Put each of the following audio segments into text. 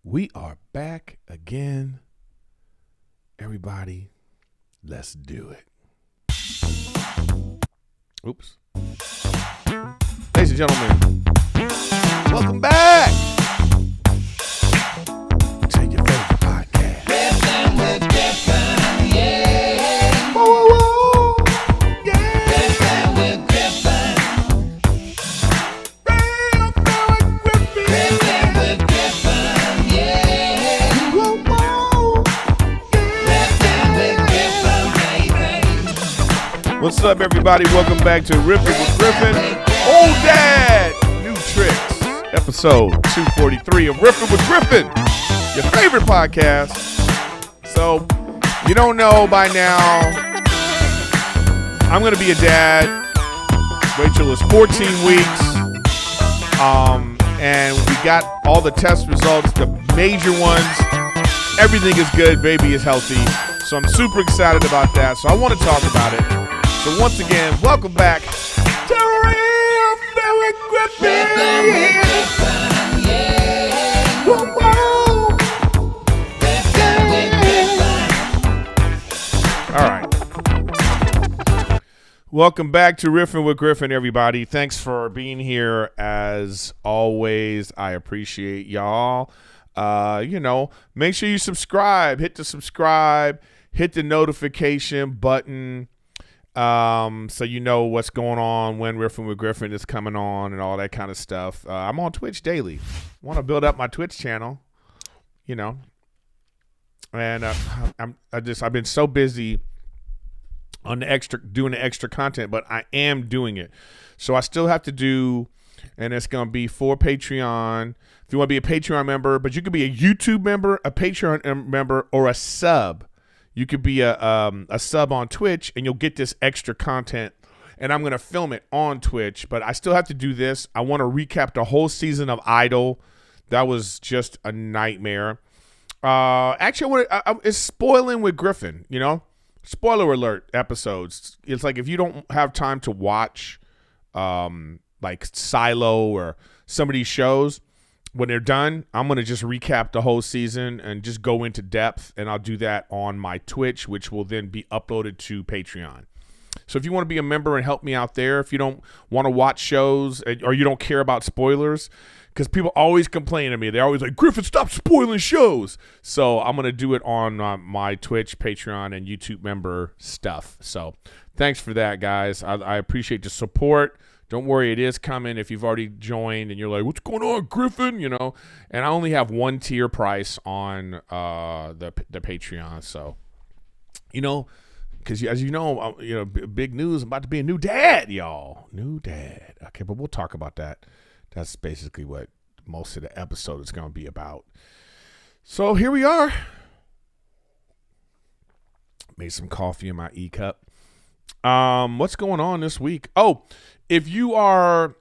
We are back again. Everybody, let's do it. Oops. Ladies and gentlemen, welcome back to your favorite podcast. Riffin with Griffin, yeah. Whoa, whoa, whoa. Yeah. Riffin with Griffin. Riffin with Griffin, yeah. Whoa, whoa. Riffin with Griffin, baby. What's up, everybody? Welcome back to Riffin with Griffin. Old Dad, New Tricks. Episode 243 of Riffin with Griffin, your favorite podcast. So, you don't know by now, I'm going to be a dad. Rachel is 14 weeks. And we got all the test results, the major ones. Everything is good. Baby is healthy. So I'm super excited about that. So I want to talk about it. So once again, welcome back to Riffin with Griffin. Riffin with Griffin, yeah. Whoa, whoa. Riffin with Griffin. All right. Welcome back to Riffin with Griffin, everybody. Thanks for being here as always. I appreciate y'all. Make sure you subscribe. Hit the subscribe. Hit the notification button. So you know what's going on when Riffin with Griffin is coming on and all that kind of stuff. I'm on Twitch daily. Want to build up my Twitch channel, and I've been so busy on doing the extra content, but I am doing it. So I still have to do, and it's going to be for Patreon. If you want to be a Patreon member, but you could be a YouTube member, a Patreon member, or a sub. You could be a sub on Twitch, and you'll get this extra content, and I'm going to film it on Twitch, but I still have to do this. I want to recap the whole season of Idol. That was just a nightmare. Actually, it's spoiling with Griffin, Spoiler alert episodes. It's like if you don't have time to watch like Silo or some of these shows, when they're done, I'm going to just recap the whole season and just go into depth, and I'll do that on my Twitch, which will then be uploaded to Patreon. So if you want to be a member and help me out there, if you don't want to watch shows or you don't care about spoilers, because people always complain to me. They're always like, Griffin, stop spoiling shows. So I'm going to do it on my Twitch, Patreon, and YouTube member stuff. So thanks for that, guys. I appreciate the support. Don't worry, it is coming if you've already joined and you're like, what's going on, Griffin? And I only have one tier price on the Patreon. So, because as you know, big news, I'm about to be a new dad, y'all. New dad. Okay, but we'll talk about that. That's basically what most of the episode is going to be about. So here we are. Made some coffee in my e-cup. What's going on this week? Oh, if you are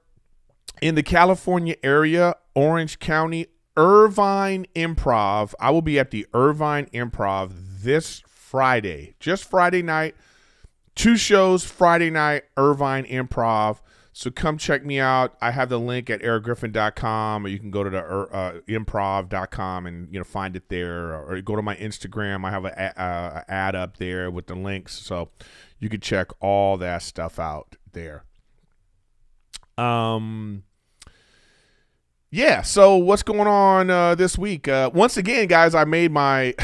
in the California area, Orange County, Irvine Improv, I will be at the Irvine Improv this Friday. Just Friday night. 2 shows Friday night, Irvine Improv. So come check me out. I have the link at ericgriffin.com, or you can go to the improv.com and find it there, or go to my Instagram. I have an ad up there with the links, so you can check all that stuff out there. Yeah. So what's going on this week? Once again, guys, I made my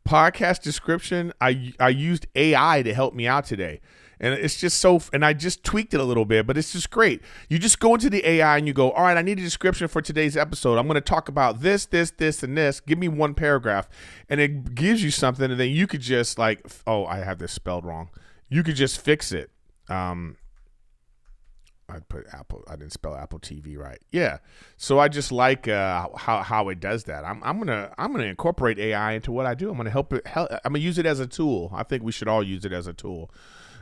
podcast description. I used AI to help me out today. And it's just and I just tweaked it a little bit, but it's just great. You just go into the AI and you go, all right, I need a description for today's episode. I'm going to talk about this, this, this, and this. Give me one paragraph. And it gives you something, and then you could just I have this spelled wrong. You could just fix it. I put Apple. I didn't spell Apple TV right. Yeah. So I just like how it does that. I'm gonna incorporate AI into what I do. I'm gonna I'm gonna use it as a tool. I think we should all use it as a tool.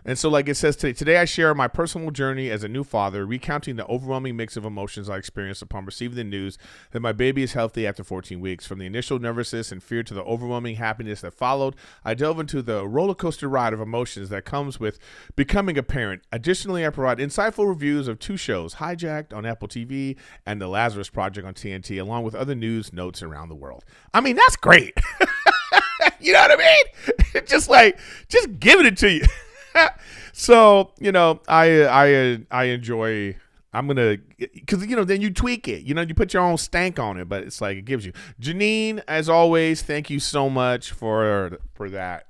And so like it says today I share my personal journey as a new father, recounting the overwhelming mix of emotions I experienced upon receiving the news that my baby is healthy after 14 weeks. From the initial nervousness and fear to the overwhelming happiness that followed, I delve into the roller coaster ride of emotions that comes with becoming a parent. Additionally, I provide insightful reviews of 2 shows, Hijacked on Apple TV and The Lazarus Project on TNT, along with other news notes around the world. I mean, that's great. You know what I mean? Just giving it to you. So, I enjoy, I'm going to, because, then you tweak it, you put your own stank on it, but it's like, it gives you. Janine, as always, thank you so much for that,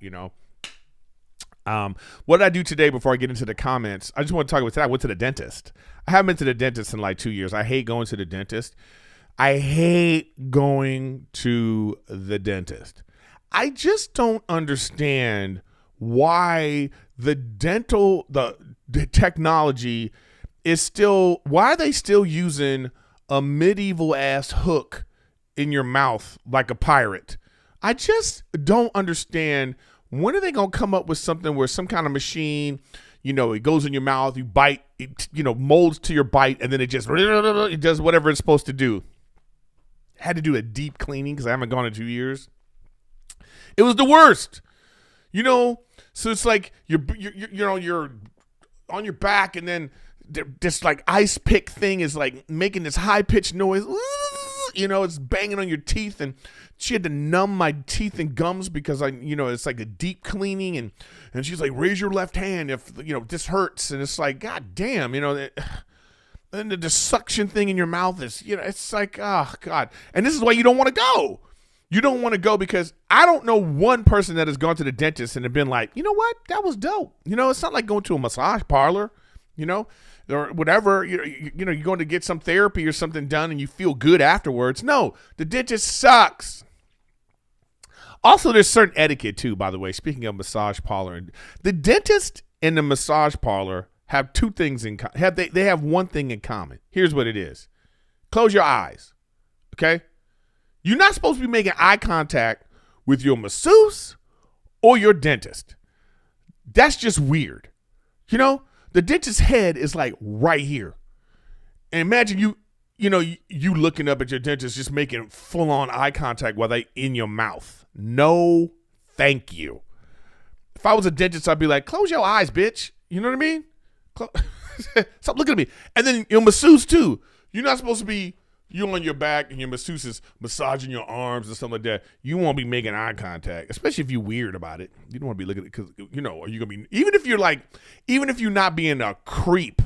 What did I do today before I get into the comments? I just want to talk about today. I went to the dentist. I haven't been to the dentist in like 2 years. I hate going to the dentist. I just don't understand why the technology is still, why are they still using a medieval ass hook in your mouth like a pirate? I just don't understand. When are they going to come up with something where some kind of machine, it goes in your mouth, you bite, it, molds to your bite, and then it does whatever it's supposed to do. Had to do a deep cleaning because I haven't gone in 2 years. It was the worst, So it's like you're on your back, and then this like ice pick thing is like making this high pitched noise. It's banging on your teeth, and she had to numb my teeth and gums because it's like a deep cleaning, and she's like, raise your left hand if this hurts, and it's like, god damn, and the suction thing in your mouth is, it's like, oh god, and this is why you don't want to go. You don't want to go because I don't know one person that has gone to the dentist and have been like, you know what, that was dope. It's not like going to a massage parlor, or whatever. You're going to get some therapy or something done and you feel good afterwards. No, the dentist sucks. Also, there's certain etiquette too, by the way. Speaking of massage parlor, the dentist and the massage parlor have 2 things in common. They have one thing in common. Here's what it is. Close your eyes. Okay? You're not supposed to be making eye contact with your masseuse or your dentist. That's just weird. The dentist's head is like right here. And imagine you looking up at your dentist just making full on eye contact while they in your mouth. No, thank you. If I was a dentist, I'd be like, close your eyes, bitch. You know what I mean? Stop looking at me. And then your masseuse too. You're not supposed to be, you on your back and your masseuse is massaging your arms and stuff like that. You won't be making eye contact, especially if you're weird about it. You don't want to be looking at it because, are you going to be, even if you're not being a creep,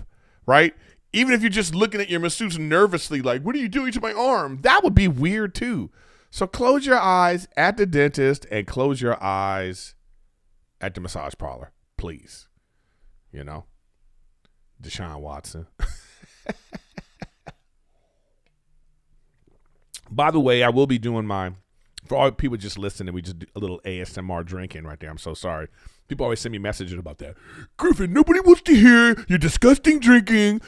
right? Even if you're just looking at your masseuse nervously, like, what are you doing to my arm? That would be weird too. So close your eyes at the dentist and close your eyes at the massage parlor, please. Deshaun Watson. By the way, I will be doing for all people just listening, we just do a little ASMR drinking right there. I'm so sorry. People always send me messages about that. Griffin, nobody wants to hear your disgusting drinking,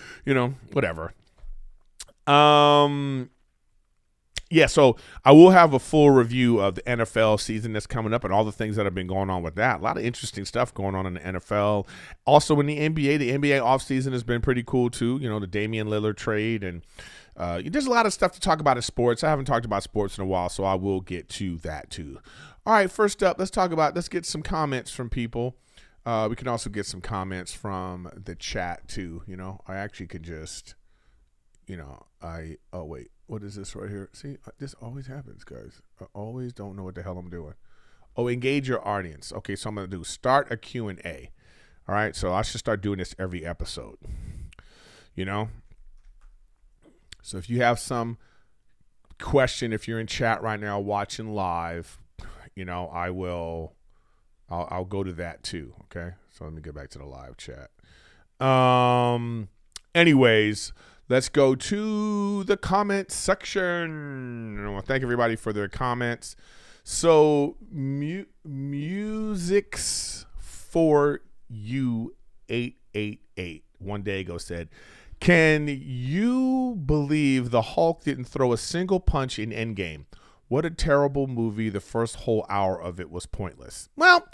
whatever. Yeah, so I will have a full review of the NFL season that's coming up and all the things that have been going on with that. A lot of interesting stuff going on in the NFL. Also in the NBA offseason has been pretty cool too. The Damian Lillard trade, and there's a lot of stuff to talk about in sports. I haven't talked about sports in a while, so I will get to that too. All right, first up, let's get some comments from people. We can also get some comments from the chat too. I actually could just, oh wait, what is this right here? See, this always happens, guys. I always don't know what the hell I'm doing. Oh, engage your audience. Okay, so I'm going to do start a Q&A. All right, so I should start doing this every episode. So if you have some question, if you're in chat right now watching live, I'll go to that too. Okay. So let me get back to the live chat. Anyways, let's go to the comment section. I want to thank everybody for their comments. So Musics for You 888 one day ago said, can you believe the Hulk didn't throw a single punch in Endgame? What a terrible movie. The first whole hour of it was pointless. Well,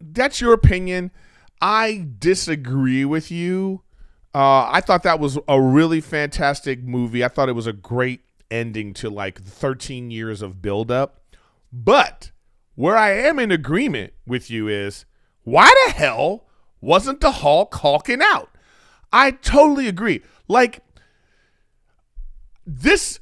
that's your opinion. I disagree with you. I thought that was a really fantastic movie. I thought it was a great ending to like 13 years of buildup. But where I am in agreement with you is, why the hell wasn't the Hulk hulking out? I totally agree. Like this.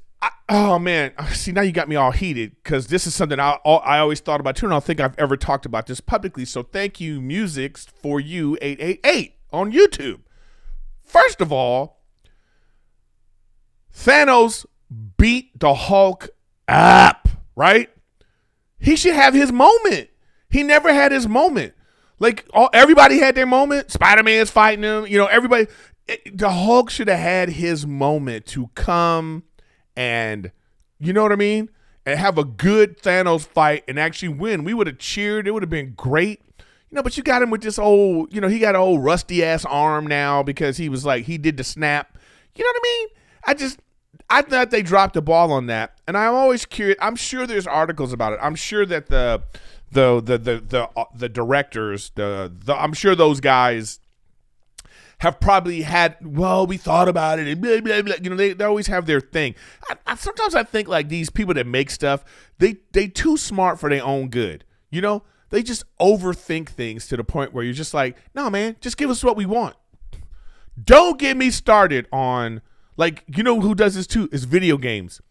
Oh man, see, now you got me all heated because this is something I always thought about too, and I don't think I've ever talked about this publicly. So thank you, Music for You 888 on YouTube. First of all, Thanos beat the Hulk up, right? He should have his moment. He never had his moment. Like everybody had their moment. Spider-Man's fighting him. You know, everybody. The Hulk should have had his moment to come and, you know what I mean? And have a good Thanos fight and actually win. We would have cheered. It would have been great. You know, but you got him with this old, you know, he got an old rusty ass arm now because he was like, he did the snap. You know what I mean? I thought they dropped the ball on that. And I'm always curious. I'm sure there's articles about it. I'm sure that the directors, I'm sure those guys have probably had, well, we thought about it and blah, blah, blah. You know, they always have their thing. Sometimes I think like these people that make stuff, they too smart for their own good. You know, they just overthink things to the point where you're just like, no, man, just give us what we want. Don't get me started on, like, you know who does this too? Is video games.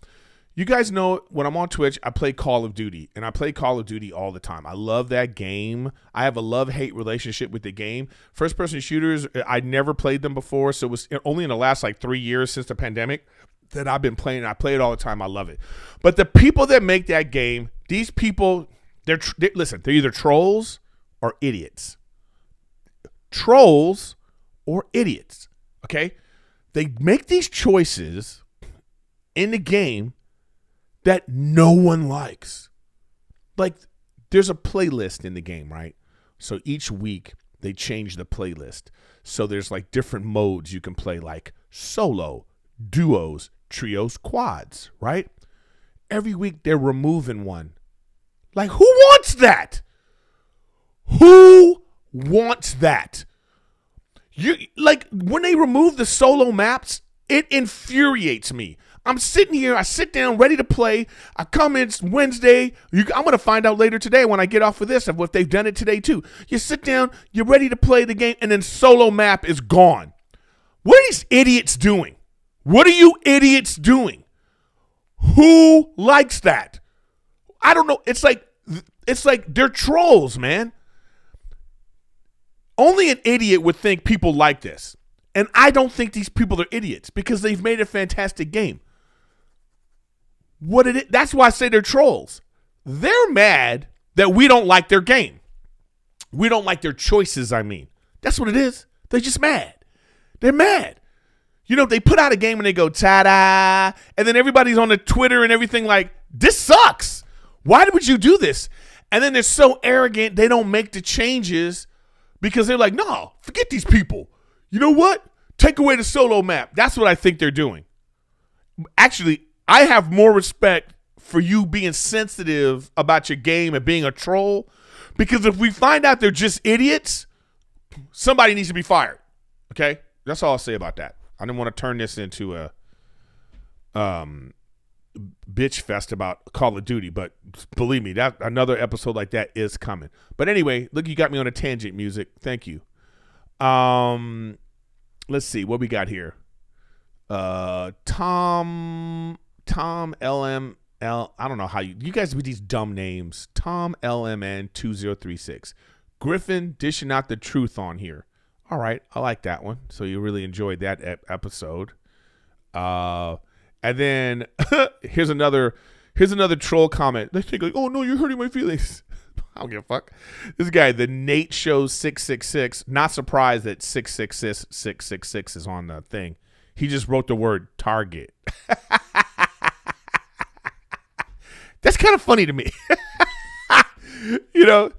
You guys know when I'm on Twitch, I play Call of Duty, and I play Call of Duty all the time. I love that game. I have a love-hate relationship with the game. First-person shooters, I never played them before, so it was only in the last like 3 years since the pandemic that I've been playing. I play it all the time. I love it. But the people that make that game, these people, listen, they're either trolls or idiots. Trolls or idiots, okay? They make these choices in the game that no one likes. Like, there's a playlist in the game, right? So each week they change the playlist. So there's like different modes you can play, like solo, duos, trios, quads, right? Every week they're removing one. Like, who wants that? Who wants that? You like when they remove the solo maps, it infuriates me. I'm sitting here, I sit down ready to play. I come in, it's Wednesday. I'm going to find out later today when I get off of this if they've done it today too. You sit down, you're ready to play the game, and then solo map is gone. What are these idiots doing? What are you idiots doing? Who likes that? I don't know. It's like they're trolls, man. Only an idiot would think people like this. And I don't think these people are idiots because they've made a fantastic game. That's why I say they're trolls. They're mad that we don't like their game. We don't like their choices, I mean. That's what it is. They're just mad. They're mad. You know, they put out a game and they go, ta-da, and then everybody's on the Twitter and everything like, this sucks. Why would you do this? And then they're so arrogant, they don't make the changes because they're like, no, forget these people. You know what? Take away the solo map. That's what I think they're doing. Actually, I have more respect for you being sensitive about your game and being a troll, because if we find out they're just idiots, somebody needs to be fired. Okay? That's all I'll say about that. I didn't want to turn this into a bitch fest about Call of Duty, but believe me, that another episode like that is coming. But anyway, look, you got me on a tangent, Music. Thank you. Let's see what we got here. Tom LML. I don't know how you guys with these dumb names. Tom LMN 2036. Griffin dishing out the truth on here. All right, I like that one. So you really enjoyed that episode. And then here's another troll comment. They think like, oh no, you're hurting my feelings. I don't give a fuck. This guy, the Nate Shows 666. Not surprised that 666 is on the thing. He just wrote the word Target. That's kind of funny to me. You know,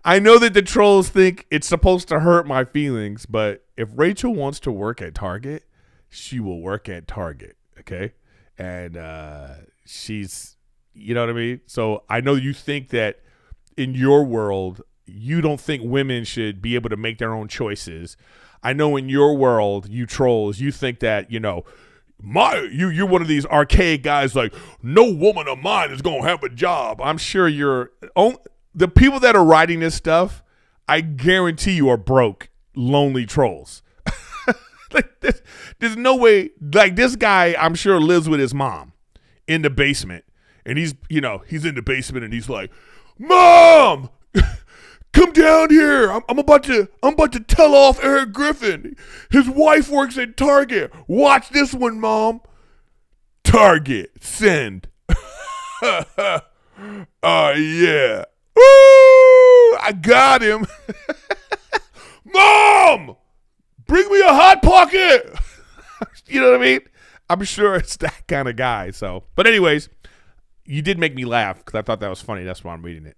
I know that the trolls think it's supposed to hurt my feelings, but if Rachel wants to work at Target, she will work at Target. Okay. And she's, you know what I mean? So I know you think that in your world, you don't think women should be able to make their own choices. I know in your world, you trolls, you think that, you're one of these archaic guys like, no woman of mine is going to have a job. I'm sure the people that are writing this stuff, I guarantee you are broke, lonely trolls. Like there's no way, like this guy, I'm sure lives with his mom in the basement. And he's in the basement and he's like, Mom, come down here. I'm about to tell off Erik Griffin. His wife works at Target. Watch this one, Mom. Target, send. Oh, yeah. Woo! I got him. Mom, bring me a Hot Pocket. You know what I mean? I'm sure it's that kind of guy. So, but anyways, you did make me laugh because I thought that was funny. That's why I'm reading it.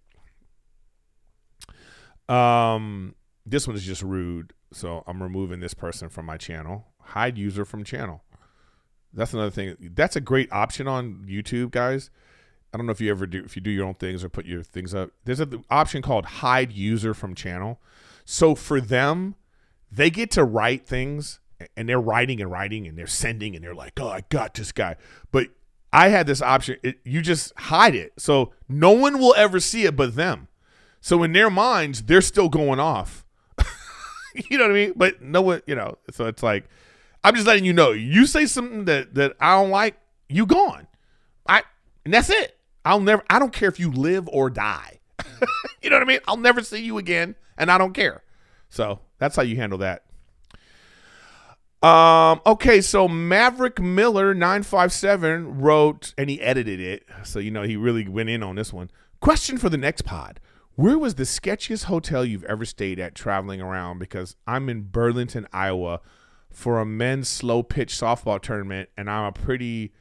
This one is just rude, so I'm removing this person from my channel. Hide user from channel. That's another thing. That's a great option on YouTube, guys. I don't know if you do your own things or put your things up. There's an option called hide user from channel. So for them, they get to write things, and they're writing and they're sending, and they're like, oh, I got this guy. But I had this option. You just hide it, so no one will ever see it but them. So in their minds, they're still going off. You know what I mean? But no one, so it's like, I'm just letting you know. You say something that I don't like, you gone. And that's it. I don't care if you live or die. You know what I mean? I'll never see you again, and I don't care. So that's how you handle that. Okay, so Maverick Miller 957 wrote, and he edited it, so he really went in on this one. Question for the next pod. Where was the sketchiest hotel you've ever stayed at traveling around? Because I'm in Burlington, Iowa for a men's slow pitch softball tournament, and I'm pretty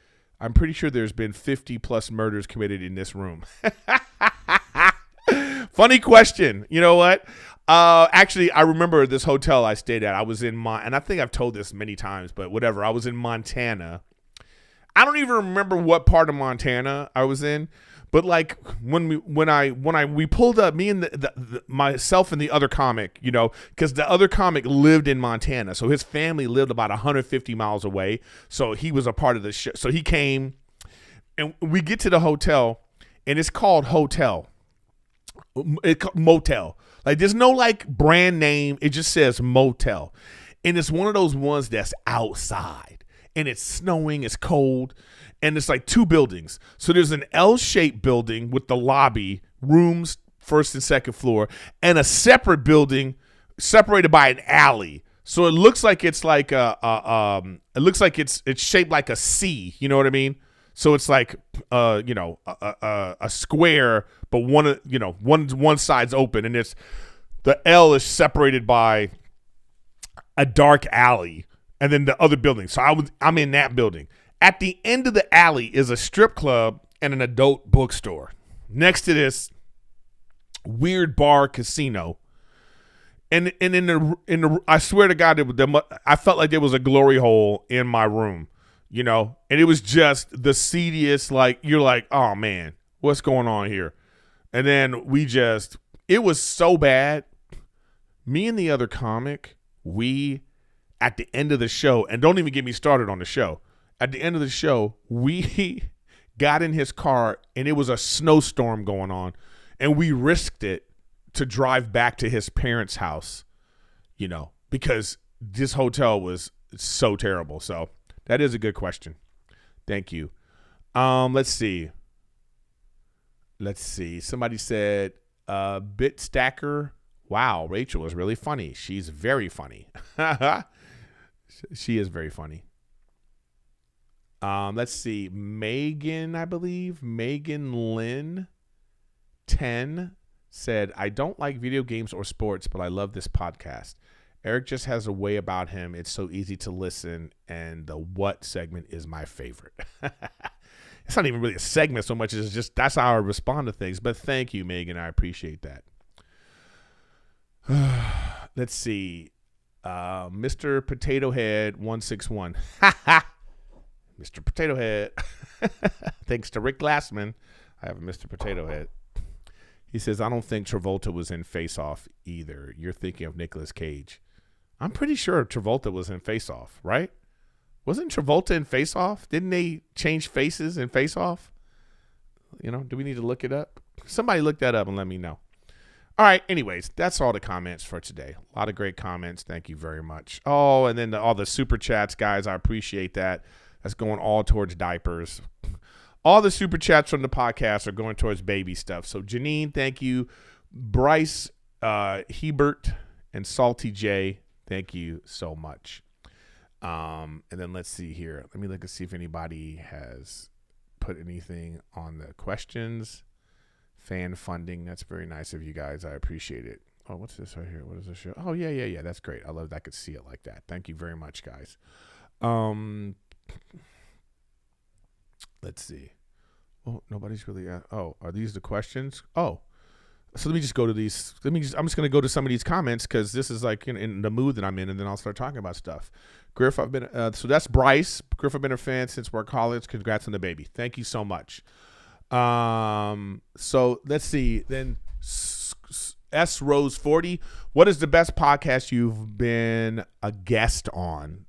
sure there's been 50 plus murders committed in this room. Funny question. You know what? Actually, I remember this hotel I stayed at. I was in and I think I've told this many times, but whatever. I was in Montana. I don't even remember what part of Montana I was in. But like when we pulled up, me and myself and the other comic, because the other comic lived in Montana, so his family lived about 150 miles away. So he was a part of the show. So he came, and we get to the hotel, and it's called Motel. Like there's no like brand name. It just says Motel, and it's one of those ones that's outside, and it's snowing, it's cold. And it's like two buildings. So there's an L-shaped building with the lobby, rooms, first and second floor, and a separate building separated by an alley. So it looks like it's like it's shaped like a C. You know what I mean? So it's like a square, but one side's open, and it's the L is separated by a dark alley, and then the other building. So I'm in that building. At the end of the alley is a strip club and an adult bookstore. Next to this weird bar casino. And in the I swear to God, I felt like there was a glory hole in my room, and it was just the seediest. Like you're like, oh man, what's going on here? And then it was so bad. Me and the other comic, at the end of the show, and don't even get me started on the show. At the end of the show, we got in his car, and it was a snowstorm going on, and we risked it to drive back to his parents' house, because this hotel was so terrible. So that is a good question. Thank you. Let's see. Somebody said, Bit Stacker. Wow, Rachel is really funny. She's very funny. She is very funny. Let's see. Megan, I believe. Megan Lynn 10 said, I don't like video games or sports, but I love this podcast. Erik just has a way about him. It's so easy to listen, and the what segment is my favorite. It's not even really a segment so much as just that's how I respond to things. But thank you, Megan. I appreciate that. Let's see. Mr. Potato Head 161. Mr. Potato Head. Thanks to Rick Glassman, I have a Mr. Potato Head. He says, I don't think Travolta was in Face Off either. You're thinking of Nicolas Cage. I'm pretty sure Travolta was in Face Off, right? Wasn't Travolta in Face Off? Didn't they change faces in Face Off? Do we need to look it up? Somebody look that up and let me know. All right. Anyways, that's all the comments for today. A lot of great comments. Thank you very much. Oh, and then all the super chats, guys. I appreciate that. That's going all towards diapers. All the super chats from the podcast are going towards baby stuff. So Janine, thank you. Bryce, Hebert, and Salty J, thank you so much. And then let's see here. Let me look and see if anybody has put anything on the questions. Fan funding. That's very nice of you guys. I appreciate it. Oh, what's this right here? What is this show? Oh, yeah. That's great. I love that I could see it like that. Thank you very much, guys. Let's see. Oh, nobody's really. Oh, are these the questions? Oh, so let me just go to these. I'm just going to go to some of these comments because this is like in the mood that I'm in, and then I'll start talking about stuff. Griff, I've been. So that's Bryce. Griff, I've been a fan since we're college. Congrats on the baby. Thank you so much. So let's see. Then S Rose 40. What is the best podcast you've been a guest on?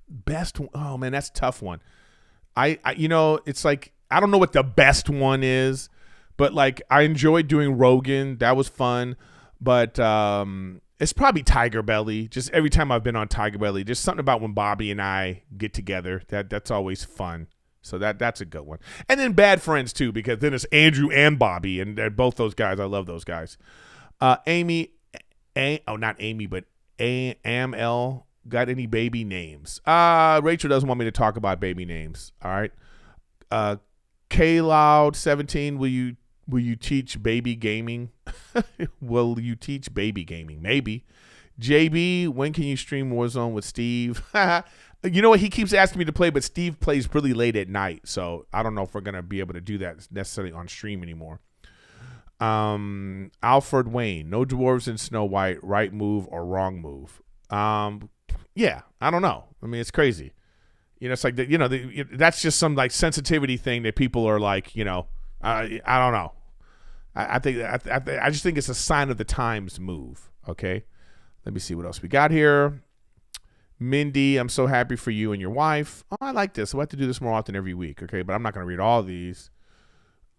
Best. Oh man, that's a tough one. I it's like, I don't know what the best one is, but like I enjoyed doing Rogan. That was fun. But it's probably Tiger Belly. Just every time I've been on Tiger Belly, just something about when Bobby and I get together. That's always fun. So that's a good one. And then Bad Friends too, because then it's Andrew and Bobby, and they're both those guys. I love those guys. Not Amy, but AML. Got any baby names? Rachel doesn't want me to talk about baby names. All right. K-Loud17, will you teach baby gaming? Will you teach baby gaming? Maybe. JB, when can you stream Warzone with Steve? You know what? He keeps asking me to play, but Steve plays really late at night, so I don't know if we're going to be able to do that necessarily on stream anymore. Alfred Wayne, no dwarves in Snow White, right move or wrong move? Yeah, I don't know. I mean, it's crazy. It's like, that's just some like sensitivity thing that people are like, I don't know. I just think it's a sign of the times move. Okay. Let me see what else we got here. Mindy, I'm so happy for you and your wife. Oh, I like this. We'll have to do this more often every week. Okay. But I'm not going to read all these.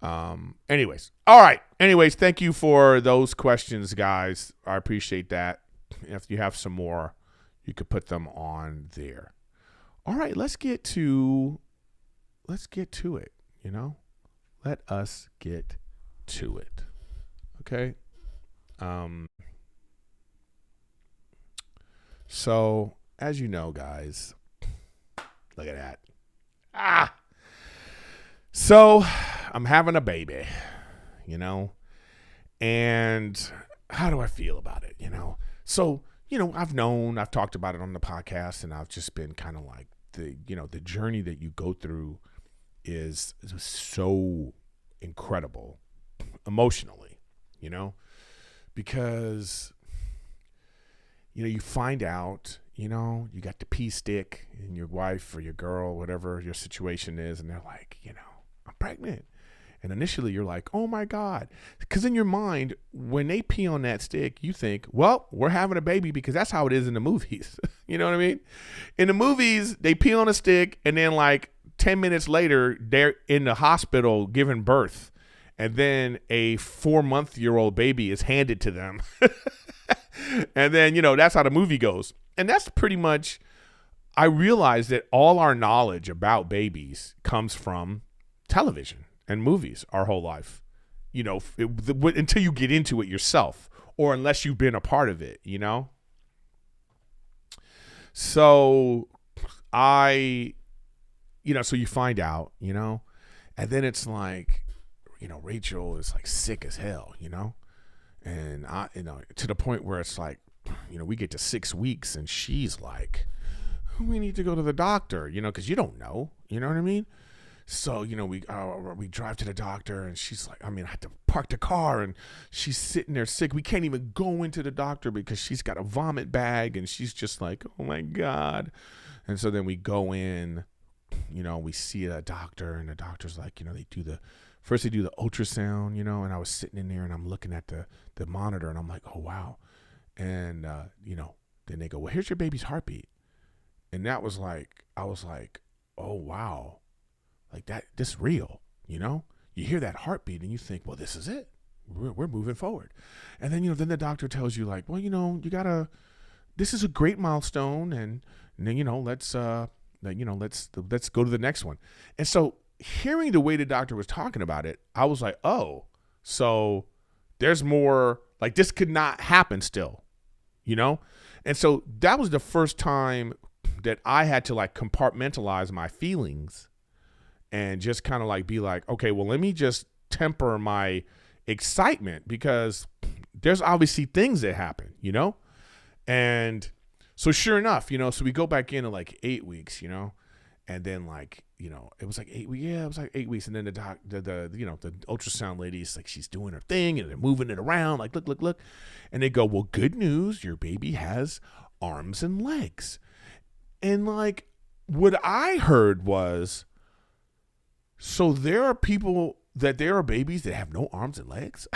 Anyways. All right. Anyways, thank you for those questions, guys. I appreciate that. If you have some more, you could put them on there. All right, let's get to it, Let us get to it. Okay? So, as you know, guys, look at that. So, I'm having a baby, and how do I feel about it, So, I've talked about it on the podcast, and I've just been kind of like the journey that you go through is so incredible emotionally, because, you find out, you got the pee stick and your wife or your girl, whatever your situation is, and they're like, I'm pregnant. And initially you're like, oh my God. Because in your mind, when they pee on that stick, you think, well, we're having a baby because that's how it is in the movies. You know what I mean? In the movies, they pee on a stick and then like 10 minutes later, they're in the hospital giving birth. And then a 4-month-old baby is handed to them. And then, that's how the movie goes. And that's pretty much, I realized that all our knowledge about babies comes from television and movies our whole life, until you get into it yourself or unless you've been a part of it, So so you find out, and then it's like, Rachel is like sick as hell, and I, to the point where it's like, we get to 6 weeks and she's like, we need to go to the doctor, because you don't know, you know what I mean? So, we drive to the doctor and she's like, I had to park the car and she's sitting there sick. We can't even go into the doctor because she's got a vomit bag and she's just like, oh my God. And so then we go in, we see a doctor and the doctor's like, they do the first they do the ultrasound, you know, and I was sitting in there and I'm looking at the monitor and I'm like, oh, wow. And, you know, then they go, well, here's your baby's heartbeat. And that was like, I was like, oh, wow. Like this is real, you know? You hear that heartbeat and you think, well, this is it. We're moving forward. And then, you know, then the doctor tells you like, well, you know, this is a great milestone. And then, you know, let's go to the next one. And so hearing the way the doctor was talking about it, I was like, oh, so there's more, like this could not happen still, you know? And so that was the first time that I had to like compartmentalize my feelings and just kind of like be like, okay, well, let me just temper my excitement because there's obviously things that happen, you know? And so sure enough, you know, so we go back in like 8 weeks, you know, and then like, you know, it was like 8 weeks. Yeah, it was like 8 weeks. And then the you know, the ultrasound lady is like, she's doing her thing and they're moving it around. Like, look. And they go, well, good news. Your baby has arms and legs. And like, what I heard was, so there are babies that have no arms and legs.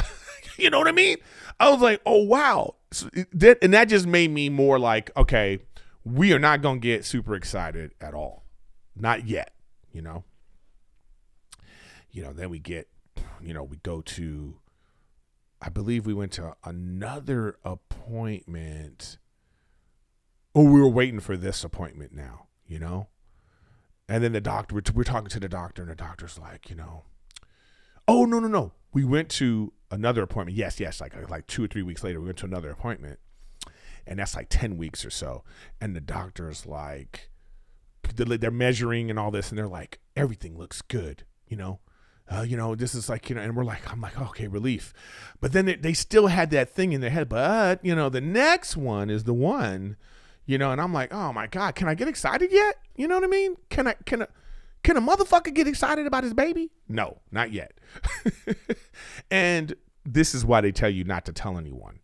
You know what I mean? I was like, oh, wow. So and that just made me more like, okay, we are not going to get super excited at all. Not yet, you know? You know, then we get, you know, we go to, I believe we went to another appointment. Oh, we were waiting for this appointment now, you know? And then the doctor, we're talking to the doctor, and the doctor's like, you know, oh, no. We went to another appointment. Yes, like 2 or 3 weeks later, we went to another appointment. And that's like 10 weeks or so. And the doctor's like, they're measuring and all this, and they're like, everything looks good, you know? This is like, you know, and I'm like, okay, relief. But then they still had that thing in their head, but, you know, the next one is the one, you know, and I'm like, oh my God, can I get excited yet? You know what I mean? Can a motherfucker get excited about his baby? No, not yet. And this is why they tell you not to tell anyone.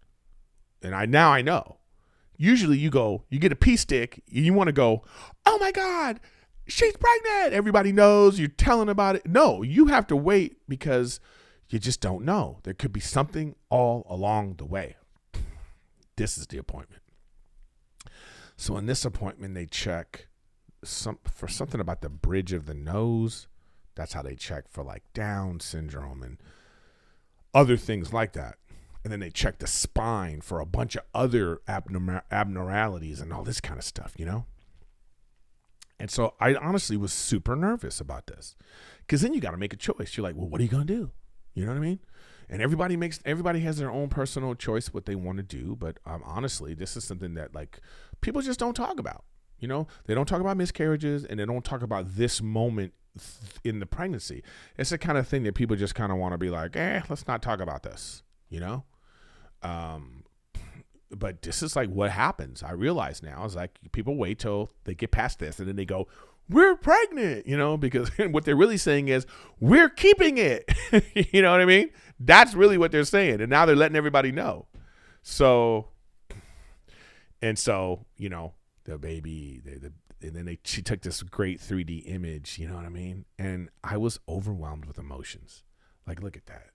And I know. Usually you get a pee stick, and you want to go, oh my God, she's pregnant. Everybody knows, you're telling about it. No, you have to wait because you just don't know. There could be something all along the way. This is the appointment. So in this appointment, they check for something about the bridge of the nose. That's how they check for like Down syndrome and other things like that. And then they check the spine for a bunch of other abnormalities and all this kind of stuff, you know? And so I honestly was super nervous about this because then you got to make a choice. You're like, well, what are you going to do? You know what I mean? And everybody has their own personal choice what they want to do. But honestly, this is something that like people just don't talk about. You know, they don't talk about miscarriages and they don't talk about this moment in the pregnancy. It's the kind of thing that people just kind of want to be like, let's not talk about this, you know? But this is like what happens. I realize now is like people wait till they get past this and then they go, we're pregnant, you know, because what they're really saying is we're keeping it. You know what I mean? That's really what they're saying. And now they're letting everybody know. So, you know, the baby, and then she took this great 3D image, you know what I mean? And I was overwhelmed with emotions. Like, look at that.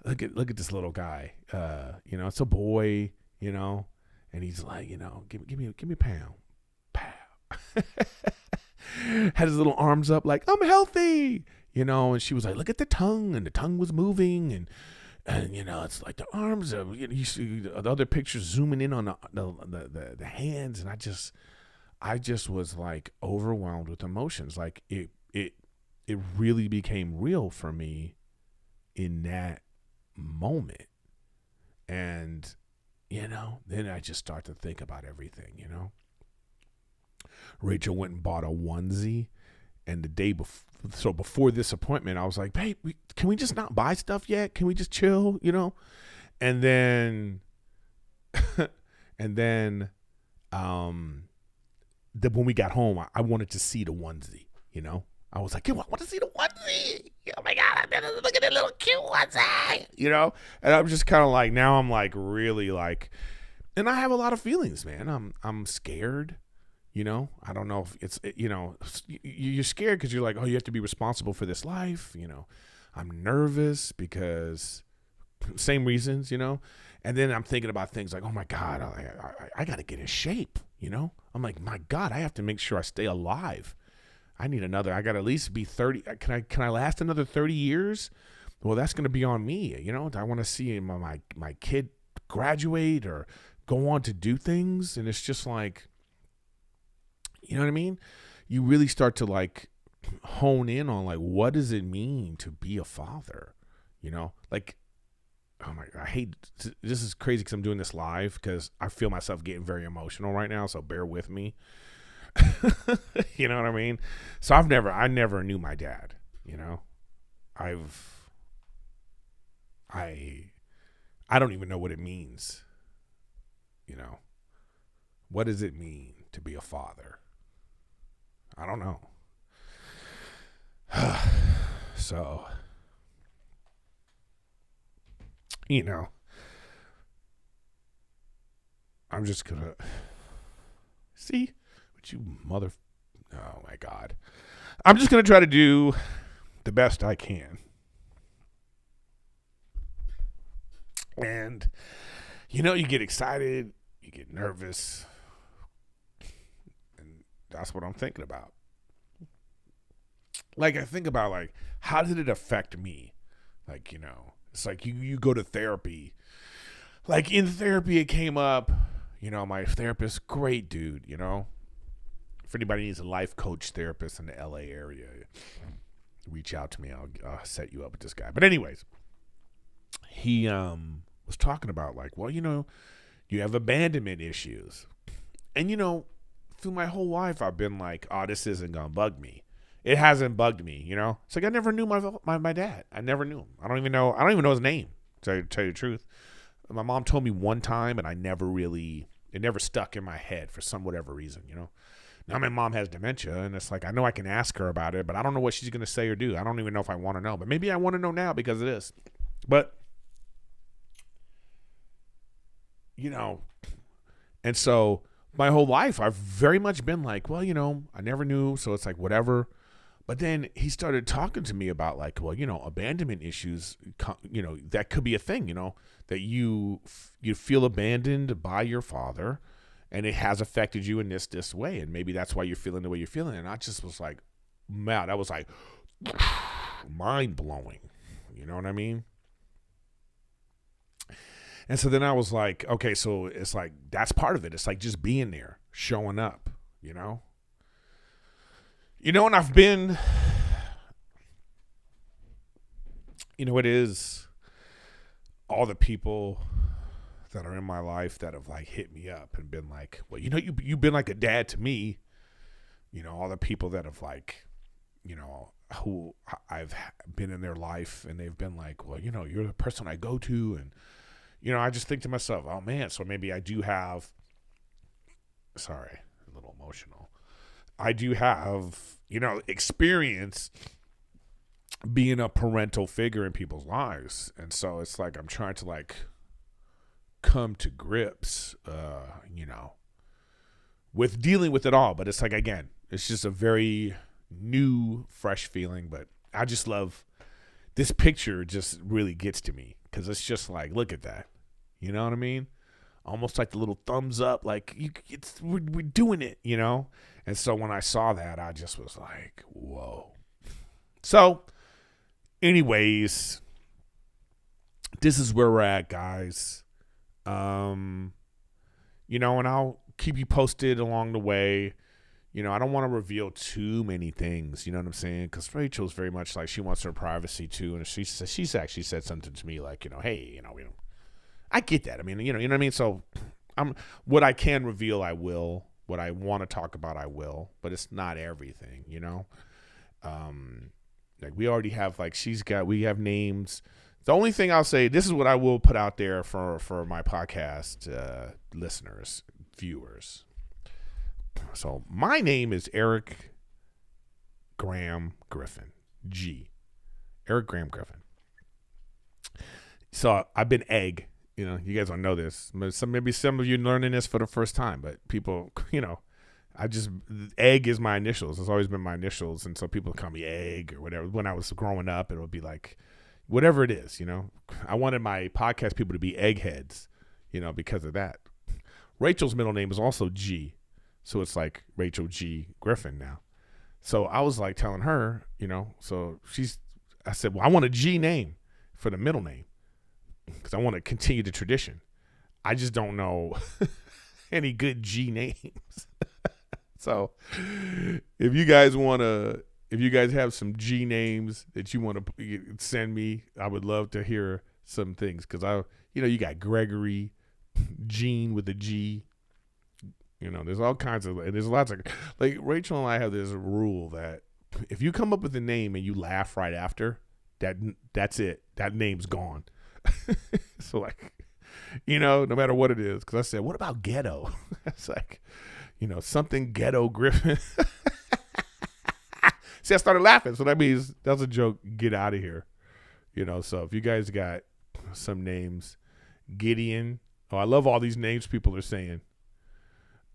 Look at this little guy. You know, it's a boy, you know, and he's like, you know, give me a pound. Pow. Had his little arms up like, I'm healthy, you know, and she was like, look at the tongue, and the tongue was moving, and you know, it's like the arms of, you know, you see the other pictures zooming in on the hands, and I just was like overwhelmed with emotions. Like it really became real for me in that moment. And, you know, then I just start to think about everything, you know. Rachel went and bought a onesie, and the day before this appointment, I was like, babe, can we just not buy stuff yet? Can we just chill, you know? And then when we got home, I wanted to see the onesie, you know? I was like, I want to see the onesie. Oh my God, look at that little cute onesie, you know? And I'm just kind of like, now I'm like really like, and I have a lot of feelings, man. I'm scared, you know? I don't know if it's, you know, you're scared because you're like, oh, you have to be responsible for this life, you know? I'm nervous because same reasons, and then I'm thinking about things like, oh my God, I got to get in shape. I'm like, my God, I have to make sure I stay alive. I got to at least be 30. Can I last another 30 years? Well, that's going to be on me. I want to see my kid graduate or go on to do things. And it's just like, you know what I mean? You really start to like hone in on like, what does it mean to be a father? Like, oh my God, this is crazy because I'm doing this live because I feel myself getting very emotional right now. So bear with me. You know what I mean? So I never knew my dad, I don't even know what it means. What does it mean to be a father? I don't know. So, I'm just gonna see what you mother. Oh my God. I'm just gonna try to do the best I can. And, you get excited, you get nervous, and that's what I'm thinking about. Like, I think about, like, how did it affect me? Like, it's like you go to therapy. Like, in therapy, it came up, my therapist, great dude, If anybody needs a life coach therapist in the LA area, reach out to me. I'll set you up with this guy. But anyways, he was talking about like, well, you have abandonment issues. And, through my whole life, I've been like, oh, this isn't going to bug me. It hasn't bugged me, It's like I never knew my dad. I never knew him. I don't even know his name, to tell you the truth. My mom told me one time, and it never stuck in my head for whatever reason, Now my mom has dementia, and it's like I know I can ask her about it, but I don't know what she's going to say or do. I don't even know if I want to know, but maybe I want to know now because of this. But, and so my whole life I've very much been like, well, I never knew, so it's like whatever. But then he started talking to me about like, well, abandonment issues, that could be a thing, that you feel abandoned by your father. And it has affected you in this way. And maybe that's why you're feeling the way you're feeling. And I just was like, man, that was like mind blowing. You know what I mean? And so then I was like, okay, so it's like, that's part of it. It's like just being there, showing up, and I've been, it is all the people that are in my life that have like hit me up and been like, well, you've been like a dad to me, all the people that have like, who I've been in their life and they've been like, well, you're the person I go to. And, I just think to myself, oh man, so maybe I do have, sorry, a little emotional. I do have, experience being a parental figure in people's lives. And so it's like, I'm trying to like, come to grips, with dealing with it all. But it's like, again, it's just a very new, fresh feeling. But I just love this picture. Just really gets to me because it's just like, look at that. You know what I mean? Almost like the little thumbs up, like we're doing it, And so when I saw that, I just was like, whoa. So, anyways, this is where we're at, guys. And I'll keep you posted along the way. I don't want to reveal too many things, you know what I'm saying? Because Rachel's very much like, she wants her privacy too. And she's actually said something to me like, hey, I get that. I mean, you know what I mean? So what I can reveal, I will. What I want to talk about, I will. But it's not everything, Like we already have, like we have names. The only thing I'll say, this is what I will put out there for my podcast listeners, viewers. So my name is Erik Graham Griffin. Erik Graham Griffin. So I've been Egg. You guys don't know this. Maybe some of you learning this for the first time, but people, Egg is my initials. It's always been my initials. And so people call me Egg or whatever. When I was growing up, it would be like, whatever it is, I wanted my podcast people to be eggheads, because of that. Rachel's middle name is also G. So it's like Rachel G. Griffin now. So I was like telling her, so I said, well, I want a G name for the middle name because I want to continue the tradition. I just don't know any good G names. So if you guys have some G names that you want to send me, I would love to hear some things because you got Gregory, Gene with a G. There's all kinds of, and there's lots of, like Rachel and I have this rule that if you come up with a name and you laugh right after, that's it. That name's gone. So like, no matter what it is, because I said, what about ghetto? It's like, something ghetto Griffin. See, I started laughing, so that means that's a joke. Get out of here. So if you guys got some names, Gideon. Oh, I love all these names people are saying.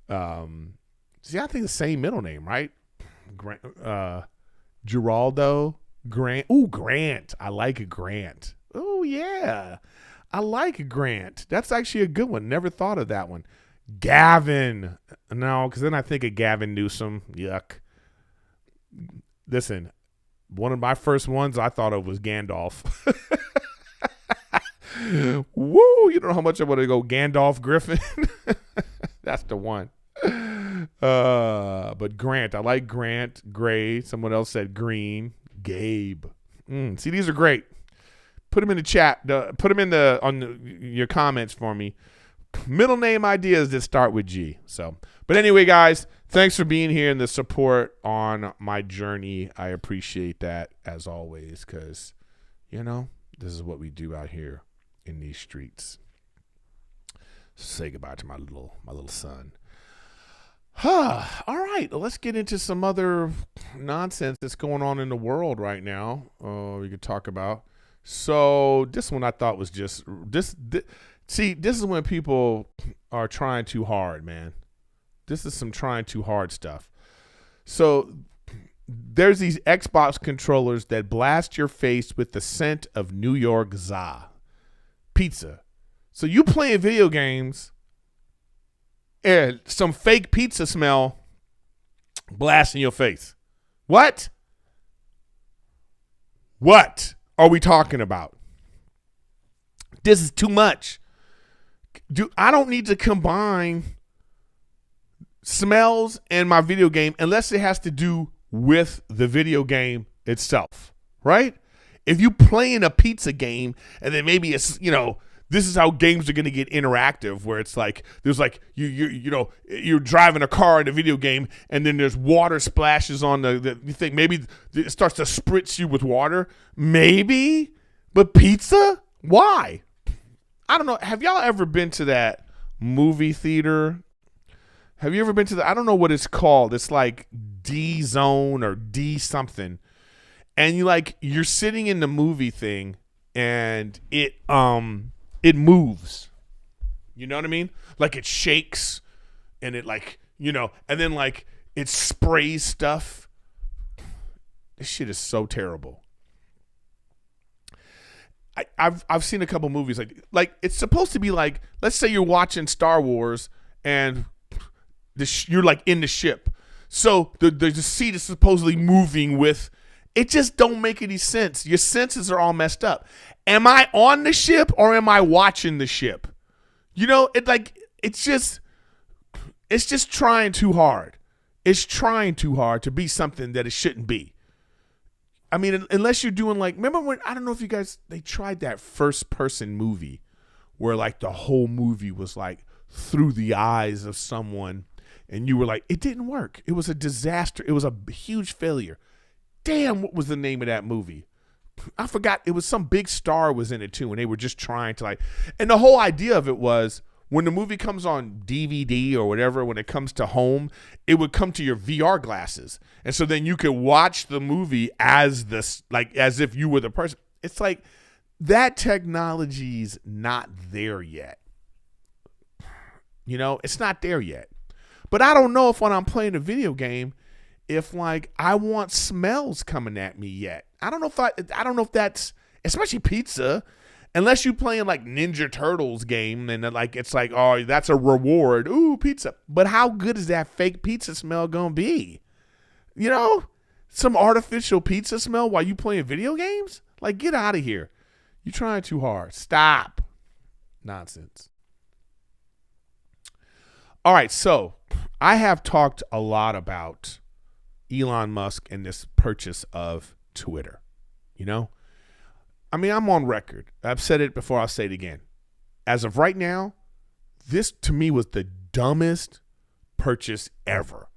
See, I think the same middle name, right? Geraldo, Grant. Ooh, Grant. I like a Grant. Oh, yeah. I like a Grant. That's actually a good one. Never thought of that one. Gavin. No, because then I think of Gavin Newsom. Yuck. Listen, one of my first ones I thought of was Gandalf. Woo! You don't know how much I want to go Gandalf Griffin. That's the one. But Grant, I like Grant. Gray. Someone else said Green. Gabe. See, these are great. Put them in the chat. Put them on your comments for me. Middle name ideas that start with G. But anyway, guys, thanks for being here and the support on my journey. I appreciate that as always, because this is what we do out here in these streets. Say goodbye to my little son. All right, let's get into some other nonsense that's going on in the world right now. We could talk about. So this one I thought was just this. See, this is when people are trying too hard, man. This is some trying too hard stuff. So there's these Xbox controllers that blast your face with the scent of New York za pizza. So you playing video games and some fake pizza smell blasting your face. What? What are we talking about? This is too much. I don't need to combine smells and my video game unless it has to do with the video game itself, right? If you playing a pizza game and then maybe it's, this is how games are going to get interactive, where it's like there's like you're driving a car in a video game and then there's water splashes on the thing. Maybe it starts to spritz you with water. Maybe, but pizza? Why? I don't know. Have y'all ever been to that movie theater? Have you ever been to I don't know what it's called. It's like D Zone or D something. And you're sitting in the movie thing and it moves. You know what I mean? Like it shakes and it and then it sprays stuff. This shit is so terrible. I've seen a couple movies like it's supposed to be like, let's say you're watching Star Wars and you're in the ship. So the seat is supposedly moving with, it just don't make any sense. Your senses are all messed up. Am I on the ship or am I watching the ship? It's just trying too hard. It's trying too hard to be something that it shouldn't be. I mean, unless you're doing remember when, I don't know if you guys, they tried that first person movie where the whole movie was through the eyes of someone and you were it didn't work. It was a disaster. It was a huge failure. Damn, what was the name of that movie? I forgot. It was some big star was in it too, and they were just trying to and the whole idea of it was when the movie comes on DVD or whatever, when it comes to home, it would come to your VR glasses. And so then you could watch the movie as as if you were the person. It's that technology's not there yet. It's not there yet. But I don't know if when I'm playing a video game, if like I want smells coming at me yet. I don't know if that's, especially pizza, unless you're playing like Ninja Turtles game and like it's like, oh, that's a reward. Ooh, pizza. But how good is that fake pizza smell gonna be? You know, some artificial pizza smell while you playing video games? Like, get out of here. You're trying too hard. Stop. Nonsense. All right, so I have talked a lot about Elon Musk and this purchase of Twitter. You know? I mean, I'm on record. I've said it before. I'll say it again. As of right now, this to me was the dumbest purchase ever.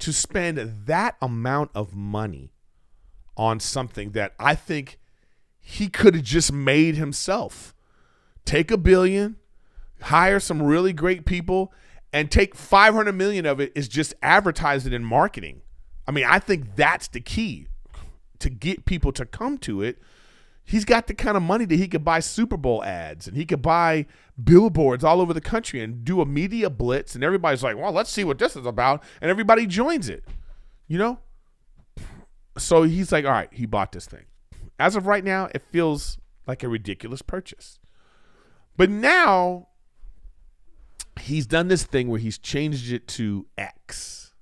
To spend that amount of money on something that I think he could have just made himself. Take $1 billion, hire some really great people, and take $500 million of it is just advertising and marketing. I mean, I think that's the key to get people to come to it. He's got the kind of money that he could buy Super Bowl ads and he could buy billboards all over the country and do a media blitz. And everybody's like, well, let's see what this is about. And everybody joins it, you know? So he's like, all right, he bought this thing. As of right now, it feels like a ridiculous purchase. But now he's done this thing where he's changed it to X.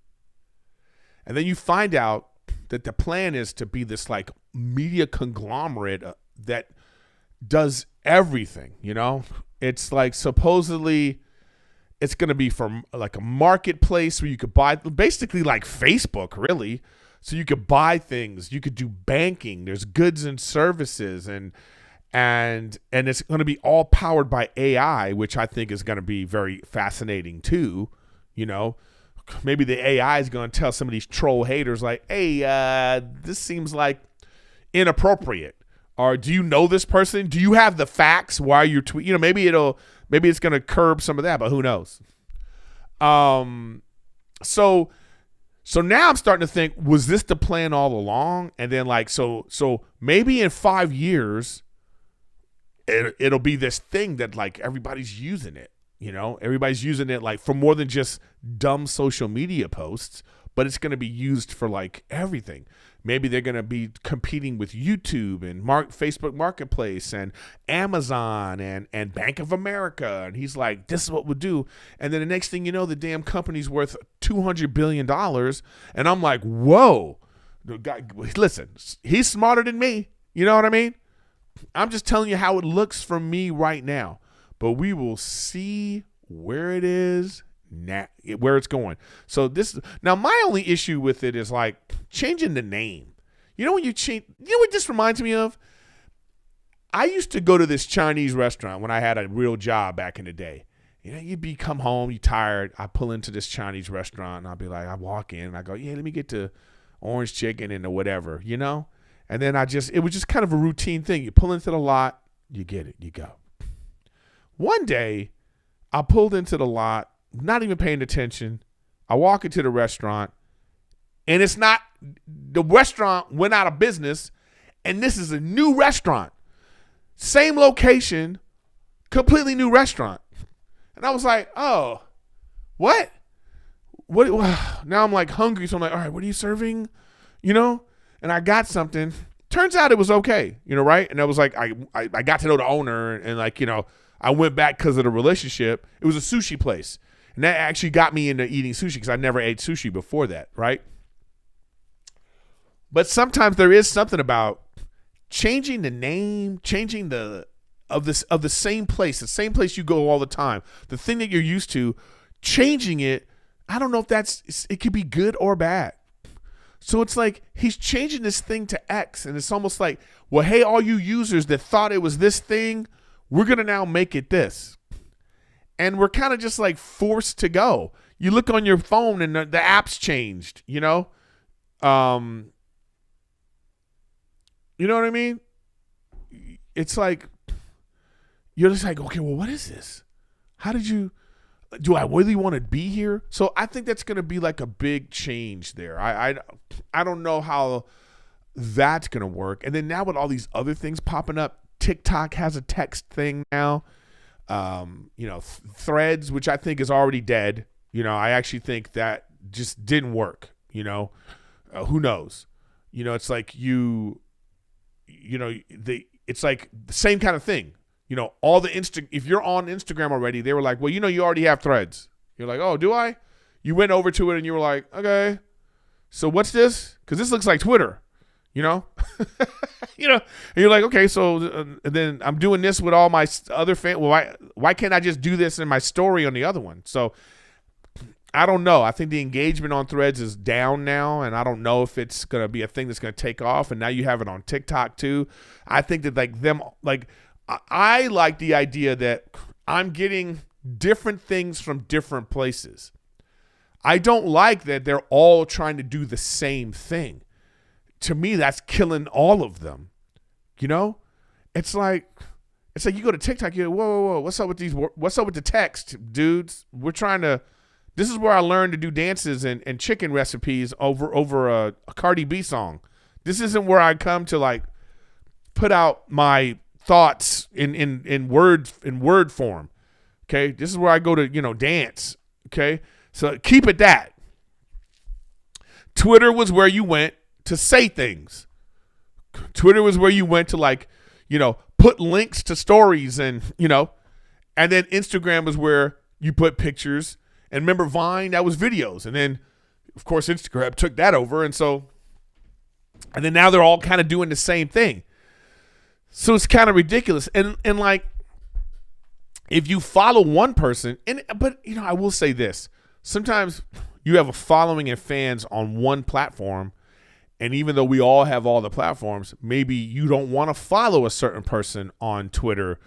And then you find out that the plan is to be this like media conglomerate that does everything, you know? It's like supposedly it's going to be from like a marketplace where you could buy, basically like Facebook, really. So you could buy things, you could do banking, there's goods and services, and it's going to be all powered by AI, which I think is going to be very fascinating too, you know? Maybe the AI is going to tell some of these troll haters like, hey, this seems like inappropriate. Or do you know this person? Do you have the facts while you're tweeting? You know, maybe it's going to curb some of that, but who knows? So now I'm starting to think, was this the plan all along? And then like, so maybe in 5 years, it'll be this thing that like everybody's using it. You know, everybody's using it like for more than just dumb social media posts, but it's going to be used for like everything. Maybe they're going to be competing with YouTube and Facebook Marketplace and Amazon and Bank of America. And he's like, this is what we'll do. And then the next thing you know, the damn company's worth $200 billion. And I'm like, whoa, the guy, listen, he's smarter than me. You know what I mean? I'm just telling you how it looks from me right now. But we will see where it is now, where it's going. So now my only issue with it is like changing the name. You know when you change, you know what this reminds me of? I used to go to this Chinese restaurant when I had a real job back in the day. You know, you'd come home, you tired. I pull into this Chinese restaurant and I'll be like, I walk in and I go, yeah, let me get the orange chicken and the whatever, you know? And then it was just kind of a routine thing. You pull into the lot, you get it, you go. One day, I pulled into the lot, not even paying attention. I walk into the restaurant, and the restaurant went out of business, and this is a new restaurant. Same location, completely new restaurant. And I was like, oh, what? Now I'm like hungry, so I'm like, all right, what are you serving? You know? And I got something. Turns out it was okay, you know, right? And I was like, I got to know the owner, and like, you know, I went back because of the relationship. It was a sushi place. And that actually got me into eating sushi because I never ate sushi before that, right? But sometimes there is something about changing the name, changing of the same place, the same place you go all the time, the thing that you're used to, changing it. I don't know if it could be good or bad. So it's like he's changing this thing to X, and it's almost like, well, hey, all you users that thought it was this thing, we're going to now make it this. And we're kind of just like forced to go. You look on your phone and the app's changed, you know? You know what I mean? It's like, you're just like, okay, well, what is this? Do I really want to be here? So I think that's going to be like a big change there. I don't know how that's going to work. And then now with all these other things popping up, TikTok has a text thing now. You know, Threads, which I think is already dead. I actually think that just didn't work. Who knows? It's like it's like the same kind of thing. All the if you're on Instagram already, they were like, well, you already have Threads. You're like, oh, do I? You went over to it and you were like, okay, so what's this? Because this looks like Twitter, and you're like, okay, so and then I'm doing this with all my other fans. Well, why can't I just do this in my story on the other one? So I don't know. I think the engagement on Threads is down now, and I don't know if it's going to be a thing that's going to take off. And now you have it on TikTok too. I think that I like the idea that I'm getting different things from different places. I don't like that they're all trying to do the same thing. To me, that's killing all of them. It's like you go to TikTok, you're like, whoa, what's up with the text, dudes? This is where I learned to do dances and chicken recipes over a Cardi B song. This isn't where I come to put out my thoughts in word form. Okay, this is where I go to dance. Okay, so keep it that. Twitter was where you went to say things. Twitter was where you went to put links to stories and then Instagram was where you put pictures. And remember Vine, that was videos. And then, of course, Instagram took that over. And then now they're all kind of doing the same thing. So it's kind of ridiculous. And if you follow one person, but I will say this. Sometimes you have a following and fans on one platform. And even though we all have all the platforms, maybe you don't want to follow a certain person on Twitter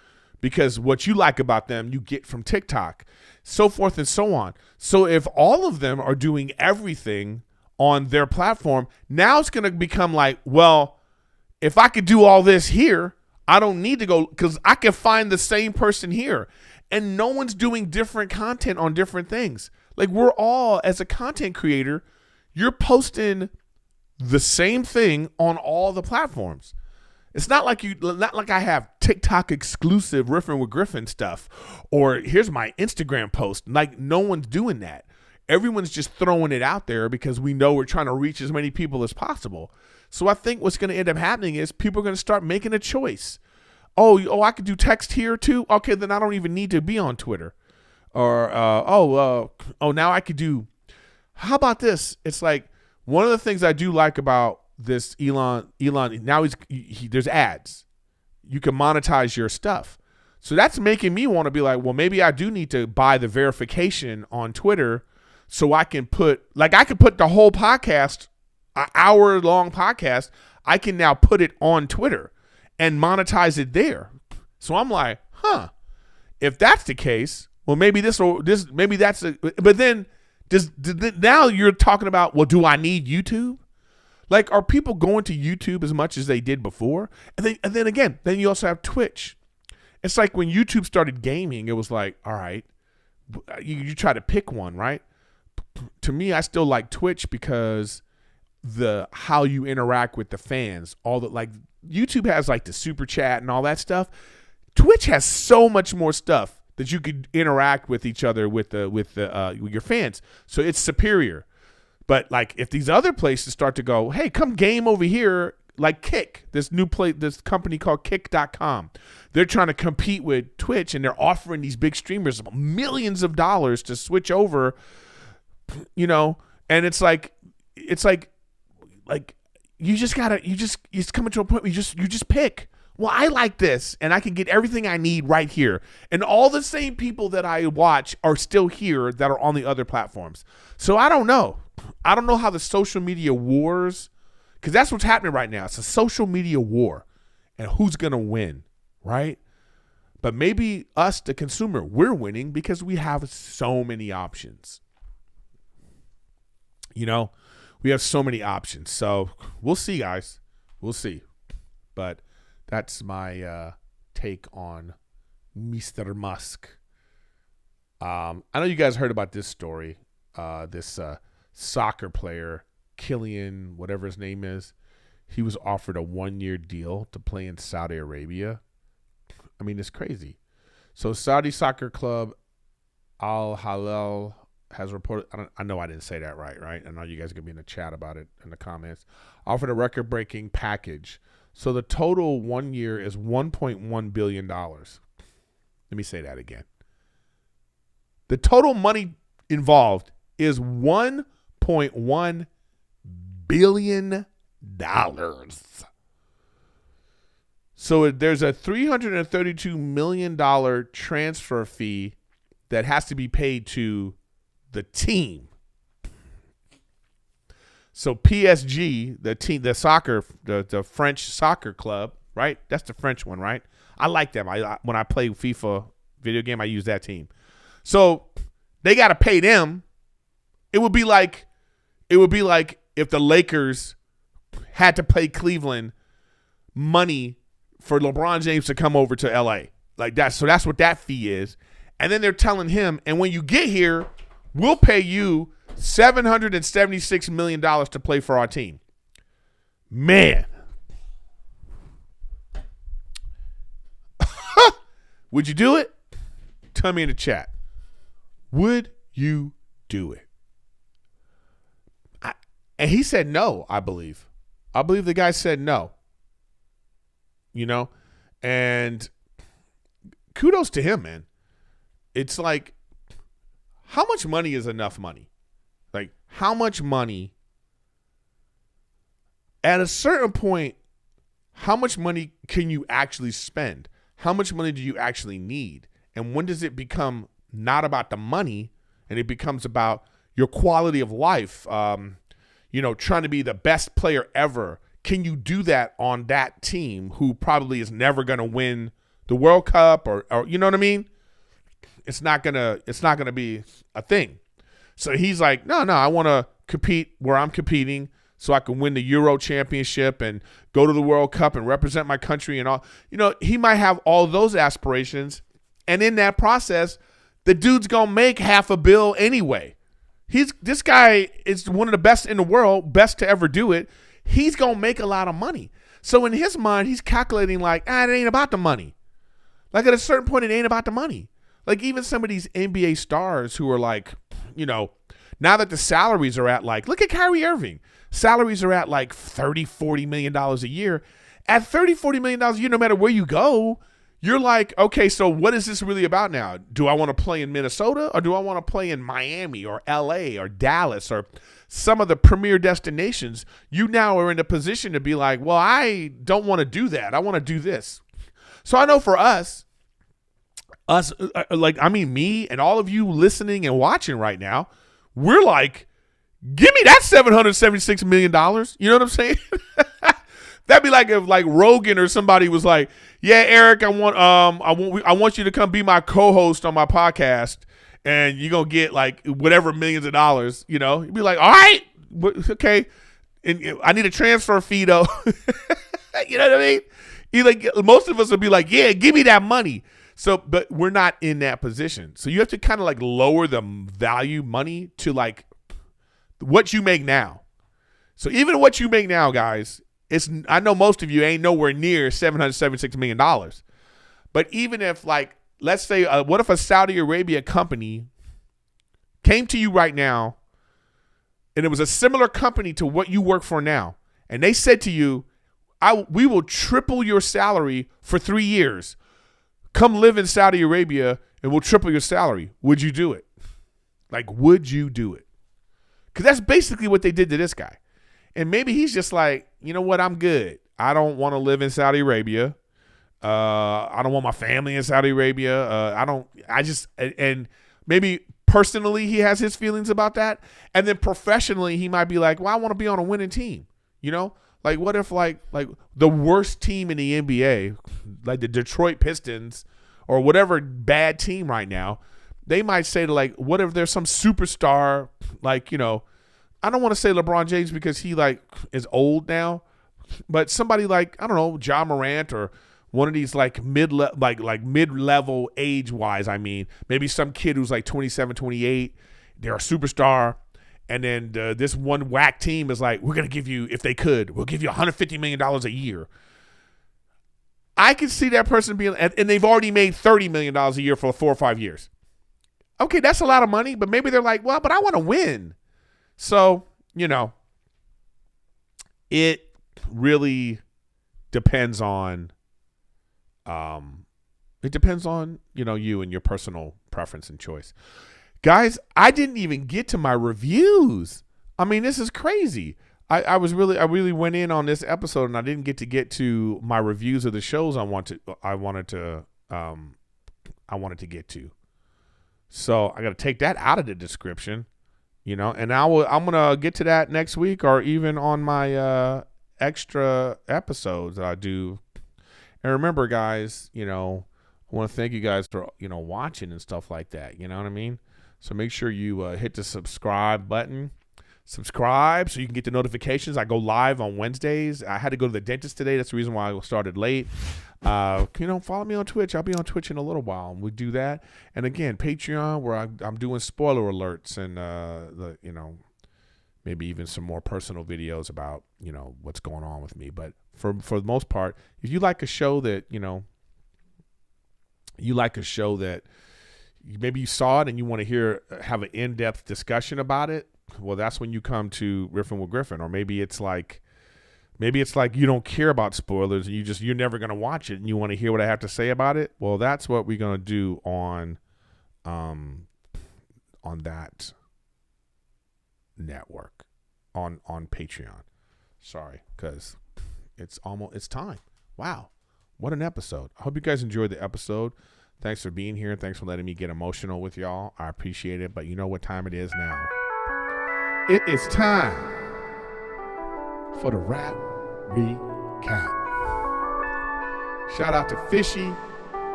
because what you like about them, you get from TikTok, so forth and so on. So if all of them are doing everything on their platform, now it's going to become like, well, if I could do all this here, I don't need to go because I can find the same person here. And no one's doing different content on different things. Like we're all, as a content creator, you're posting the same thing on all the platforms. It's not like I have TikTok exclusive Riffin with Griffin stuff, or here's my Instagram post. Like no one's doing that. Everyone's just throwing it out there because we know we're trying to reach as many people as possible. So I think what's going to end up happening is people are going to start making a choice. Oh, I could do text here too. Okay, then I don't even need to be on Twitter. Or now I could do. How about this? It's like one of the things I do like about this Elon now there's ads. You can monetize your stuff. So that's making me want to be like, well, maybe I do need to buy the verification on Twitter so I can put the whole podcast, an hour-long podcast, I can now put it on Twitter and monetize it there. So I'm like, if that's the case, well, maybe that's but then now you're talking about, well, do I need YouTube? Like, are people going to YouTube as much as they did before? And then again, you also have Twitch. It's like when YouTube started gaming, it was like, all right, you try to pick one, right? To me, I still like Twitch because how you interact with the fans, YouTube has like the super chat and all that stuff. Twitch has so much more stuff that you could interact with each other with your fans. So it's superior. But like if these other places start to go, hey, come game over here, like Kick, this company called Kick.com. They're trying to compete with Twitch and they're offering these big streamers millions of dollars to switch over, and it's like you just coming to a point where you just pick. Well, I like this and I can get everything I need right here. And all the same people that I watch are still here that are on the other platforms. So I don't know. I don't know how the social media wars, because that's what's happening right now. It's a social media war and who's going to win, right? But maybe us, the consumer, we're winning because we have so many options. We have so many options. So we'll see, guys. We'll see. But that's my take on Mr. Musk. I know you guys heard about this story. This soccer player, Kylian, whatever his name is, he was offered a 1-year deal to play in Saudi Arabia. I mean, it's crazy. So Saudi soccer club Al Hilal has reported. I know I didn't say that right. I know you guys are gonna be in the chat about it in the comments. Offered a record-breaking package. So the total 1 year is $1.1 billion. Let me say that again. The total money involved is $1.1 billion. So there's a $332 million transfer fee that has to be paid to the team. So PSG, the team, the soccer, the French soccer club, right? That's the French one, right? I like them. When I play FIFA video game, I use that team. So they got to pay them. It would be like if the Lakers had to pay Cleveland money for LeBron James to come over to LA. Like that. So that's what that fee is. And then they're telling him, and when you get here, we'll pay you $776 million to play for our team. Man. Would you do it? Tell me in the chat. Would you do it? And he said no, I believe. I believe the guy said no. You know? And kudos to him, man. It's like, how much money is enough money? Like, how much money, at a certain point, how much money can you actually spend? How much money do you actually need? And when does it become not about the money and it becomes about your quality of life? Trying to be the best player ever. Can you do that on that team who probably is never going to win the World Cup or you know what I mean? It's not gonna be a thing. So he's like, no, I want to compete where I'm competing so I can win the Euro Championship and go to the World Cup and represent my country and all. He might have all those aspirations, and in that process, the dude's gonna make $500 million anyway. This guy is one of the best in the world, best to ever do it. He's gonna make a lot of money. So in his mind, he's calculating like, it ain't about the money. Like at a certain point, it ain't about the money. Like even some of these NBA stars who are like, now that the salaries are at like, look at Kyrie Irving. Salaries are at like $30, $40 million a year. At $30, $40 million a year, no matter where you go, you're like, okay, so what is this really about now? Do I want to play in Minnesota or do I want to play in Miami or LA or Dallas or some of the premier destinations? You now are in a position to be like, well, I don't want to do that. I want to do this. So I know for us, me and all of you listening and watching right now, we're like, give me that $776 million. You know what I'm saying? That'd be like if like Rogan or somebody was like, yeah, Eric, I want you to come be my co-host on my podcast and you're going to get like whatever millions of dollars, You'd be like, all right, okay. And I need a transfer fee though. You know what I mean? Most of us would be like, yeah, give me that money. So, but we're not in that position. So you have to kind of like lower the value money to like what you make now. So even what you make now, guys, I know most of you ain't nowhere near $776 million. But even if like, let's say, what if a Saudi Arabia company came to you right now and it was a similar company to what you work for now. And they said to you, we will triple your salary for 3 years. Come live in Saudi Arabia and we'll triple your salary. Would you do it? Like, would you do it? Because that's basically what they did to this guy. And maybe he's just like, you know what? I'm good. I don't want to live in Saudi Arabia. I don't want my family in Saudi Arabia. And maybe personally he has his feelings about that. And then professionally he might be like, well, I want to be on a winning team. Like what if like the worst team in the NBA, like the Detroit Pistons or whatever bad team right now, they might say to like, what if there's some superstar, like, I don't want to say LeBron James because he like is old now, but somebody like, I don't know, Ja Morant or one of these like mid-level age-wise, I mean, maybe some kid who's like 27, 28, they're a superstar. And then this one whack team is like, we're going to give you, if they could, we'll give you $150 million a year. I could see that person being, and they've already made $30 million a year for 4 or 5 years. Okay, that's a lot of money, but maybe they're like, well, but I want to win. So, it really depends on you and your personal preference and choice. Guys, I didn't even get to my reviews. I mean, this is crazy. I really went in on this episode and I didn't get to my reviews of the shows I wanted to get to. So I got to take that out of the description, and I'm going to get to that next week or even on my extra episodes that I do. And remember, guys, I want to thank you guys for, watching and stuff like that. You know what I mean? So make sure you hit the subscribe button. Subscribe so you can get the notifications. I go live on Wednesdays. I had to go to the dentist today. That's the reason why I started late. Follow me on Twitch. I'll be on Twitch in a little while. We do that. And again, Patreon, where I'm doing spoiler alerts and maybe even some more personal videos about what's going on with me. But for the most part, if you like a show that maybe you saw it and you want to have an in-depth discussion about it, well, that's when you come to Riffin with Griffin. Or maybe it's like you don't care about spoilers and you're never going to watch it and you want to hear what I have to say about it. Well, that's what we're going to do on that network on Patreon. Sorry, because it's time. Wow, what an episode. I hope you guys enjoyed the episode. Thanks for being here. Thanks for letting me get emotional with y'all. I appreciate it. But you know what time it is now. It is time for the rap recap. Shout out to Fishy,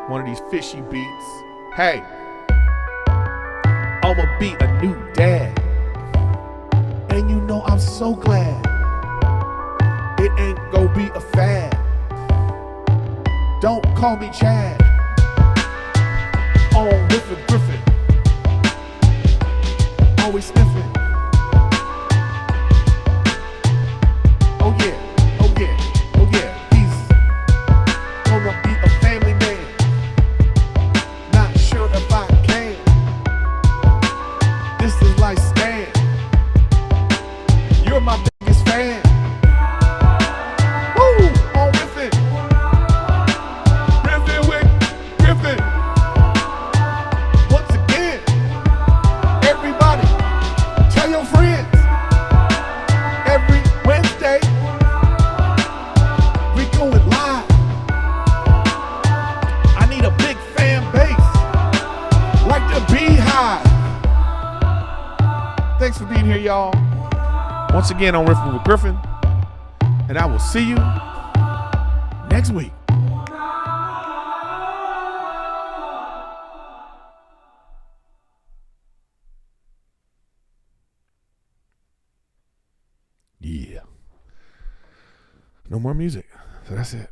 one of these fishy beats. Hey, I'ma be a new dad. And I'm so glad it ain't gonna be a fad. Don't call me Chad. On Riffin Griffin, always sniffing. Oh yeah, oh yeah, oh yeah. He's gonna be a family man. Not sure if I can. This is like Stan. You're my biggest fan. Woo! On Riffin. Riffin with Griffin. Once again, everybody, tell your friends. Every Wednesday, we going live. I need a big fan base, like the Beehive. Thanks for being here, y'all. Once again on Riffin with Griffin, and I will see you next week. Yeah. No more music. So that's it.